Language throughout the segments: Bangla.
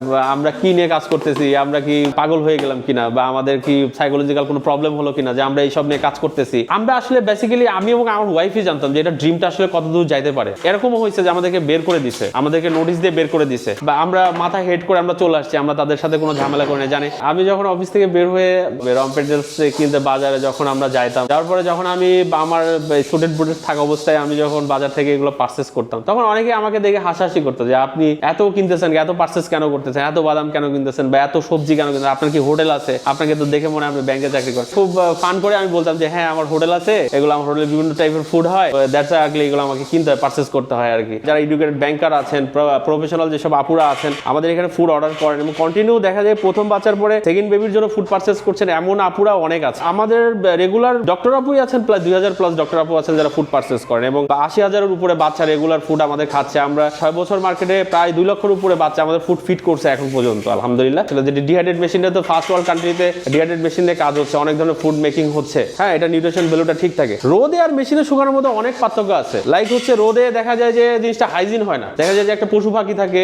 আমরা কি নিয়ে কাজ করতেছি, আমরা কি পাগল হয়ে গেলাম কিনা, বা আমাদের কি সাইকোলজিক্যাল কোনো প্রবলেম হলো কিনা যে আমরা এইসব নিয়ে কাজ করতেছি। আমরা আসলে বেসিক্যালি আমি এবং আমার ওয়াইফই জানতাম যে এটা ড্রিমটা আসলে কতদূর যাইতে পারে। এরকমও হয়েছে যে আমাদেরকে বের করে দিছে, আমাদেরকে নোটিশ দিয়ে বের করে দিছে, বা আমরা মাথা হেড করে আমরা চলে আসছি, আমরা তাদের সাথে কোনো ঝামেলা করে না। জানি আমি যখন অফিস থেকে বের হয়ে রমপেটেলস কিনতে বাজারে যখন আমরা যাইতাম, তারপরে যখন আমি আমার স্টুডেন্ট বুটে থাকা অবস্থায় আমি যখন বাজার থেকে এগুলো পারচেস করতাম, তখন অনেকে আমাকে দেখে হাসাহাসি করতো যে আপনি এত কিনতেছেন, এত পারচেস কেন করতেছেন, এত বাদাম কেন কিনতেছেন, বা এত সবজি কেন কিনতেছেন, আপনার কি হোটেল আছে, আপনাকে তো দেখে মনে হয় আপনি ব্যাংকে চাকরি করেন। খুব ফান করে আমি বলতাম যে হ্যাঁ আমার হোটেল আছে, এগুলো আমার হোটেলে বিভিন্ন টাইপের ফুড হয়, দ্যাটস আগলি এগুলো আমাকে কিনতে হয়, পারচেস করতে হয় আর কি। যারা এডুকেটেড ব্যাংকার আছেন, প্রফেশনাল যেসব আপুরা আছেন, আমাদের এখানে ফুড অর্ডার করেন এবং কন্টিনিউ দেখা যায় প্রথম বাচ্চার পরে সেকেন্ড বেবির জন্য ফুড পারচেস করছেন এমন আপুরা অনেক আছে। আমাদের রেগুলার ডক্টর আপুই আছেন, প্রায় 2000 প্লাস ডক্টর আপু আছেন যারা ফুড পারচেস করেন, এবং 80,000-এর উপরে বাচ্চা রেগুলার ফুড আমাদের খাচ্ছে। আমরা 6 বছর মার্কেটে প্রায় 2 লক্ষের উপরে বাচ্চা আমাদের ফুড ফিট করছে এখন পর্যন্ত, আলহামদুলিল্লাহ। যেটি ডিহাইড্রেট মেশিনটা তো ফার্স্ট ওয়ার্ল্ড কান্ট্রিতে ডিহাইড্রেট মেশিন দিয়ে কাজ হচ্ছে, অনেক ধরনের ফুড মেকিং হচ্ছে। হ্যাঁ, এটা নিউট্রিশন ভ্যালুটা ঠিক থাকে। রোদে আর মেশিনে শুকানোর মধ্যে অনেক পার্থক্য আছে। লাইক হচ্ছে রোদে দেখা যায় যে জিনিসটা হাইজিন হয় না, দেখা যায় যে একটা পশু পাখি থাকে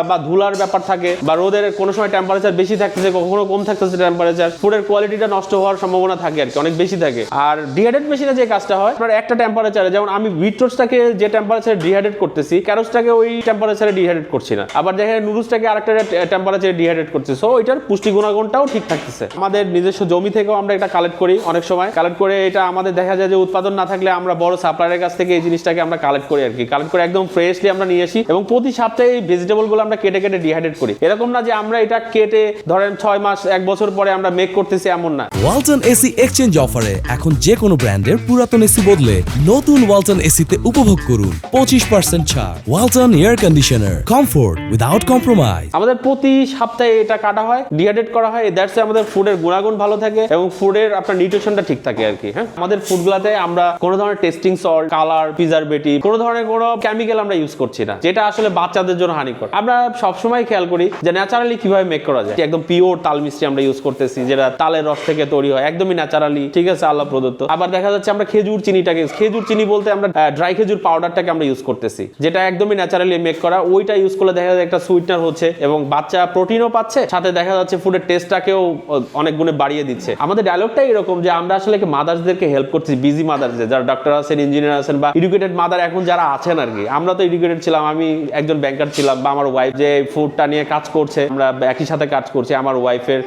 বা ধুলার ব্যাপার থাকে, বা রোদের কোনো সময় টেম্পারেচার বেশি থাকতেছে, কখনো কম থাকতেছে টেম্পারেচার, ফুডের কোয়ালিটিটা নষ্ট হওয়ার সম্ভাবনা থাকে আর কি, অনেক বেশি থাকে। আর ডিহাইড্রেট মেশিনে যে কাজটা হয় আপনার একটা টেম্পারেচারে, যেমন আমি বিটরোসটাকে যে টেম্পারেচারে ডিহাইড্রেট করতেছি, ক্যারোসটাকে ওই টেম্পারেচারে ডিহাইড্রেট করছি না, আবার দেখা যায় নুডলসটাকে আরেকটা টেম্পারেচারে ডিহাইড্রেট করছি। সো এটার পুষ্টি গুণাগুণটাও ঠিক থাকতেছে। আমাদের নিজস্ব জমি থেকেও আমরা এটা কালেক্ট করি, অনেক সময় কালেক্ট করে এটা আমাদের দেখা যায় যে উৎপাদন না থাকলে আমরা বড় সাপ্লায়ারের কাছ থেকে এই জিনিসটাকে আমরা কালেক্ট করি আর কি। কালেক্ট করে একদম ফ্রেশলি আমরা নিয়ে আসি, এবং প্রতি সপ্তাহে এই ভেজিটেবলগুলো আমরা কেটে কেটে ডিহাইড্রেট করি। এরকম না যে আমরা এটা কেটে ধরেন 6 মাস 1 বছর পরে আমরা মেক করতেছি, এমন না। ওয়ালটন এসি এক্সচেঞ্জ অফারে এখন যে কোনো ব্র্যান্ডের পুরাতন এসি বদলে নতুন ওয়ালটন এসিতে উপভোগ করুন 25% ছাড়। Walton air conditioner, comfort without compromise. আমাদের প্রতি সপ্তাহে এটা কাটা হয়, ডিহাইড্রেট করা হয়, দ্যাটস আমাদের ফুডের গুণাগুণ ভালো থাকে এবং ফুডের আপনার নিউট্রিশনটা ঠিক থাকে আর কি। হ্যাঁ, আমাদের ফুডগুলোতে আমরা কোনো ধরনের টেস্টিং সল্ট, কালার, প্রিজারভেটিভ, কোনো ধরনের কোনো কেমিক্যাল আমরা ইউজ করছি না, যেটা আসলে বাচ্চাদের জন্য হানিকর। আমরা সবসময় খেয়াল করি যে ন্যাচারালি কিভাবে মেক করা যায়। একদম পিওর তাল মিষ্টি আমরা ইউজ করতেছি, যেটা তালের রস থেকে তৈরি হয়, একদমই ন্যাচারালি, ঠিক আছে, আল্লাহ প্রদত্ত। আবার দেখা যাচ্ছে আমরা খেজুর চিনি বলতে আমরা ড্রাই খেজুর পাউডারটাকে আমরা ইউজ করতেছি, যেটা একদমই ন্যাচারালি মেক করা। ওইটা ইউজ করলে দেখা যায় একটা সুইটনার হচ্ছে এবং বাচ্চা প্রোটিনও পাচ্ছে, সাথে দেখা যাচ্ছে ফুডের টেস্টটাকেও অনেক গুণে বাড়িয়ে দিচ্ছে। আমাদের ডায়লগটাই এরকম যে আমরা আসলে মাদার্সদেরকে হেল্প করছি, বিজি মাদার্সদের, যারা ডক্টর আছেন, ইঞ্জিনিয়ার আছেন, বা এডুকেটেড মাদার এখন যারা আছেন আর কি। আমরা তো এডুকেটেড ছিলাম, আমি একজন ব্যাংকার ছিলাম, বা আমার ওয়াইফ যে ফুডটা নিয়ে কাজ করছে, আমরা একই সাথে কাজ করছি। আমার ওয়াইফের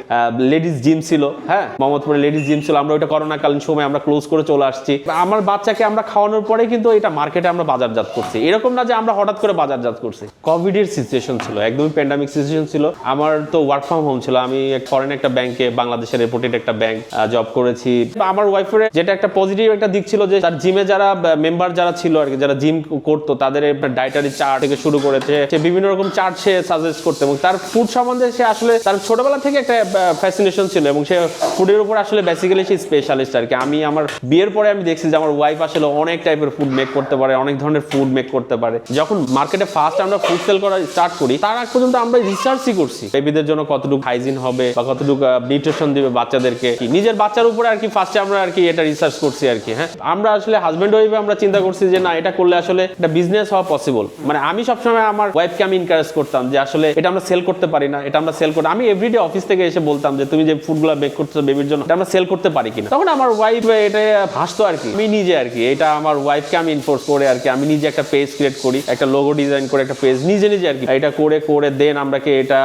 লেডিস জিম ছিল, হ্যাঁ, মোহাম্মদপুরে লেডিস জিম ছিল, আমরা ওইটা করোনাকালীন সময় আমরা ক্লোজ করে চলে আসছি। আমার বাচ্চাকে আমরা খাওয়ানোর পরে কিন্তু এটা মার্কেটে আমরা বাজারজাত করছি, এরকম না যে আমরা হঠাৎ করে বাজারজাত করছি। কোভিডের সিচুয়েশন ছিল, একদমই প্যান্ডামিক সিচুয়েশন ছিল। আমার তো ওয়ার্ক ফ্রম হোম ছিল, আমি ফরেন একটা ব্যাংকে, বাংলাদেশের রেপুটেড একটা ব্যাংক জব করেছি। আমার ওয়াইফের যেটা একটা পজিটিভ একটা দিক ছিল যে তার জিমে যারা মেম্বার যারা ছিল আর কি, যারা জিম করতো, তাদের ডায়েটারি চার্ট থেকে শুরু করেছে, সে বিভিন্ন রকম চার্ট সে সাজেস্ট করতে, এবং তার ফুড সম্বন্ধে সে আসলে তার ছোটবেলা থেকে একটা ফ্যাসিনেশন ছিল, এবং সে ফুডের উপর আসলে বেসিক্যালি সে স্পেশালিস্ট আর কি। আমি আমার বিয়ের পরে আমি দেখছি যে আমার ওয়াইফ আসলে অনেক টাইপের ফুড মেক করতে পারে, অনেক ধরনের ফুড মেক করতে পারে। যখন মার্কেটে ফার্স্ট আমরা ফুড সেল করা স্টার্ট করি, তার আগ পর্যন্ত আমরা রিসার্চই করছি বেবিদের জন্য কতটুকু হাইজিন হবে বা কতটুকু নিউট্রিশন দিবে বাচ্চাদেরকে, নিজের বাচ্চার উপরে আর কি ফার্স্টে আমরা আর কি এটা রিসার্চ করছি আর কি। হ্যাঁ, আমরা আসলে হাজবেন্ড ওয়াইফে আমরা চিন্তা করছি যে না, এটা করলে আসলে একটা বিজনেস হওয়া পসিবল। মানে আমি সবসময় আমার ওয়াইফকে আমি এনকারেজ করতাম যে আসলে এটা আমরা সেল করতে পারি না, এটা আমরা সেল করতে, আমি এভরিডে অফিস থেকে এসে বলতাম যে তুমি যে ফুডগুলো মেক করছো বেবির জন্য, এটা আমরা সেল করতে পারি কিনা। তখন আমার ওয়াইফ এটা হাসতো আর কি। আমি নিজে আর কি এটা আমার ওয়াইফকে আমি ইনফোর্স করে আর কি, আমি নিজে একটা পেজ ক্রিয়েট করি, একটা লোগো ডিজাইন করে একটা পেজ নিজে আর কি এটা করে দেন আমরা কি এটা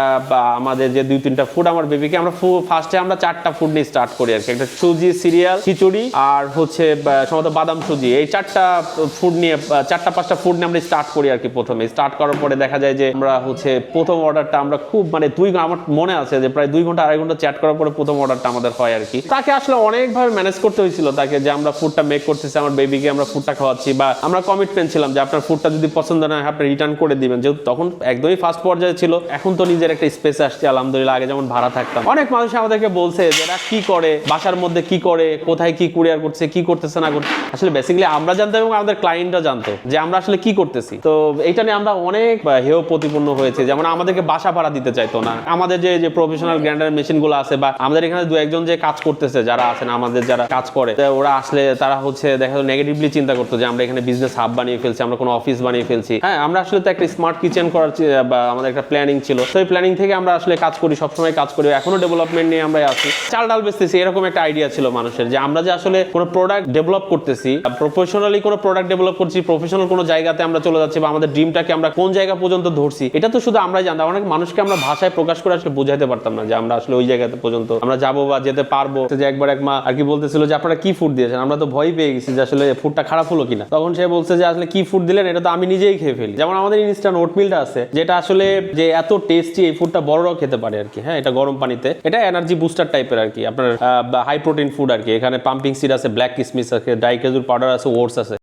আমাদের যে 2-3টা ফুড আমার বেবিকে আমরা ফার্স্টে আমরা 4টা ফুড নিয়ে স্টার্ট করি আর কি। একটা সুজি, সিরিয়াল, খিচুড়ি আর হচ্ছে সম্ভবত বাদাম সুজি, এই 4টা ফুড নিয়ে 4-5টা ফুড নিয়ে আমরা স্টার্ট করি আর কি। প্রথমে স্টার্ট করার পরে দেখা যায় যে আমরা হচ্ছে প্রথম অর্ডারটা আমরা খুব মানে আমার মনে আছে যে প্রায় 2 ঘন্টা 2.5 ঘন্টা চ্যাট করার পরে প্রথম অর্ডারটা আমাদের হয় আর কি। তাকে আসলে অনেকভাবে ম্যানেজ করতে হয়েছিল তাকে, যে আমরা ফুডটা মেক করতেছি, আমার বেবিকে আমরা ফুডটা খাওয়াচ্ছি, বা আমরা কমিটমেন্ট ছিলাম যে আপনার ফুডটা যদি পছন্দ না হয় আপনি রিটার্ন করে দিবেন, যেহেতু তখন একদমই ফার্স্ট পর্যায়ে ছিল। এখন তো নিজের একটা স্পেস আসছে আলহামদুলিল্লাহ, আগে যেমন ভাড়া থাকতাম। অনেক মানুষ আমাদেরকে বলছে যে এরা কি করে, বাসার মধ্যে কি করে, কোথায় কি কুরিয়ার করছে, কি করতেছে না করছে। আসলে বেসিক্যালি আমরা জানতাম এবং আমাদের ক্লায়েন্টরা জানতো যে আমরা আসলে কি করতেছি। তো এইটা নিয়ে আমরা অনেক হেয় প্রতিপন্ন হয়েছে, যেমন আমাদেরকে বাসা ভাড়া দিতে চাইতো না। আমাদের যে প্রফেশনাল গ্রাইন্ডার মেশিনগুলো আছে, বা আমাদের এখানে 2-1জন যে কাজ করতেছে যারা আছেন, আমাদের যারা কাজ করে, ওরা আসলে তারা হচ্ছে দেখা যায় নেগেটিভলি চিন্তা করতো যে আমরা এখানে বিজনেস হাব বানিয়ে ফেলছি, আমরা কোনো অফিস বানিয়ে ফেলছি। হ্যাঁ, আমরা আসলে তো একটা স্মার্ট কিচেন করার বা আমাদের একটা প্ল্যান প্ল্যানিং ছিল। তো এই প্ল্যানিং থেকে আমরা আসলে কাজ করি, সবসময় কাজ করি, এখনো ডেভেলপমেন্ট নিয়ে আমরা আছি। চাল ডাল বেচতেছি, এরকম একটা আইডিয়া ছিল মানুষের যে আমরা যে আসলে কোনো প্রোডাক্ট ডেভেলপ করতেছি, প্রফেশনালি কোনো প্রোডাক্ট ডেভেলপ করছি, প্রফেশনাল কোনো জায়গাতে আমরা চলে যাচ্ছি, বা আমাদের ড্রিমটাকে আমরা কোন জায়গা পর্যন্ত ধরছি, এটা তো শুধু আমরাই জানতাম। অনেক মানুষকে আমরা ভাষায় প্রকাশ করে আসলে বোঝাতে পারতাম না যে আমরা আসলে ওই জায়গাতে পর্যন্ত আমরা যাবো বা যেতে পারবো। যে একবার এক মা আর কি বলতেছিল যে আপনারা কি ফুড দিয়েছেন, আমরা তো ভয় পেয়ে গেছি যে আসলে ফুডটা খারাপ হলো কিনা। তখন সে বলছে যে আসলে কি ফুড দিলেন, এটা তো আমি নিজেই খেয়ে ফেলি। যেমন আমাদের ইনস্ট্যান্ট ওটমিলটা আছে, যেটা আসলে যে এত টেস্টি, এই ফুডটা বড়রাও খেতে পারে আর কি। হ্যাঁ, এটা গরম পানিতে, এটা এনার্জি বুস্টার টাইপের আর কি, আপনার হাই প্রোটিন ফুড আর কি। এখানে পাম্পিং সিড আছে, ব্ল্যাক কিসমিস আছে, ডাই খেজুর পাউডার আছে, ওটস আছে।